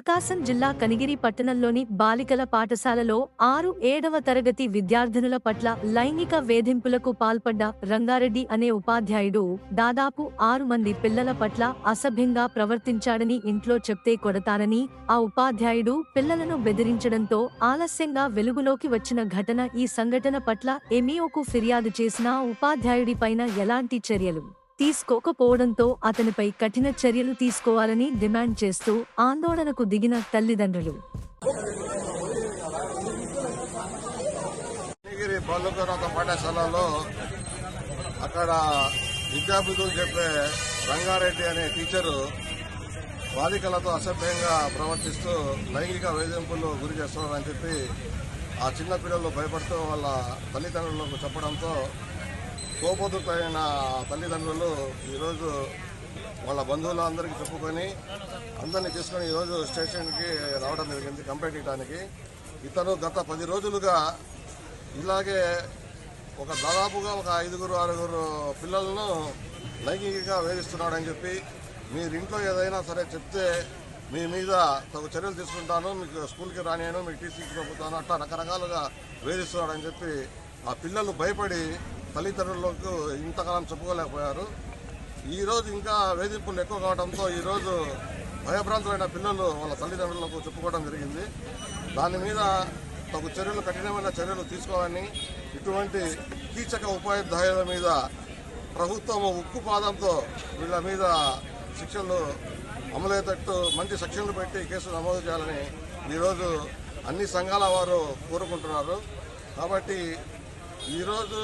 ప్రకాశం జిల్లా కనిగిరి పట్టణంలోని బాలికల పాఠశాలలో 6-7వ తరగతి విద్యార్థినుల పట్ల లైంగిక వేధింపులకు పాల్పడ్డ రంగారెడ్డి అనే ఉపాధ్యాయుడు దాదాపు 6 మంది పిల్లల పట్ల అసభ్యంగా ప్రవర్తించాడని ఇంట్లో చెప్తే కొడతానని ఆ ఉపాధ్యాయుడు పిల్లలను బెదిరించడంతో ఆలస్యంగా వెలుగులోకి వచ్చిన ఘటన. ఈ సంఘటన పట్ల ఎంఈఓకు ఫిర్యాదు చేసినా ఉపాధ్యాయుడిపైన ఎలాంటి చర్యలు తీసుకోకపోవడంతో అతనిపై కఠిన చర్యలు తీసుకోవాలని డిమాండ్ చేస్తూ ఆందోళనకు దిగిన తల్లిదండ్రులు. బాలుకనాథ పాఠశాలలో అక్కడ విద్యాబుద్ధులు చెప్పే రంగారెడ్డి అనే టీచరు బాలికలతో అసభ్యంగా ప్రవర్తిస్తూ లైంగిక వేధింపులు గురి చేస్తున్నారని చెప్పి ఆ చిన్న పిల్లలు భయపడుతూ వాళ్ళ తల్లిదండ్రులకు చెప్పడంతో కోపోతులైన తల్లిదండ్రులు ఈరోజు వాళ్ళ బంధువులందరికీ చెప్పుకొని అందరినీ తీసుకొని ఈరోజు స్టేషన్కి రావడం జరిగింది కంప్లైంట్ ఇవ్వడానికి. ఇతను గత 10 రోజులుగా ఇలాగే దాదాపుగా 5-6 పిల్లలను లైంగికంగా వేధిస్తున్నాడని చెప్పి, మీరు ఇంట్లో ఏదైనా సరే చెప్తే మీ మీద తగు చర్యలు తీసుకుంటాను, మీకు స్కూల్కి రానియను, మీకు టీసీకి పంపుతాను, అట్లా రకరకాలుగా వేధిస్తున్నాడని చెప్పి ఆ పిల్లలు భయపడి తల్లిదండ్రులకు ఇంతకాలం చెప్పుకోలేకపోయారు. ఈరోజు ఇంకా వేధింపులు ఎక్కువ కావడంతో ఈరోజు భయభ్రాంతులైన పిల్లలు వాళ్ళ తల్లిదండ్రులకు చెప్పుకోవడం జరిగింది. దాని మీద తగు చర్యలు, కఠినమైన చర్యలు తీసుకోవాలని, ఇటువంటి కీచక ఉపాధ్యాయుల మీద ప్రభుత్వం ఉక్కు పాదంతో వీళ్ళ మీద శిక్షలు అమలయ్యేటట్టు మంచి సెక్షన్లు పెట్టి కేసులు నమోదు చేయాలని ఈరోజు అన్ని సంఘాల వారు కోరుకుంటున్నారు. కాబట్టి ఈరోజు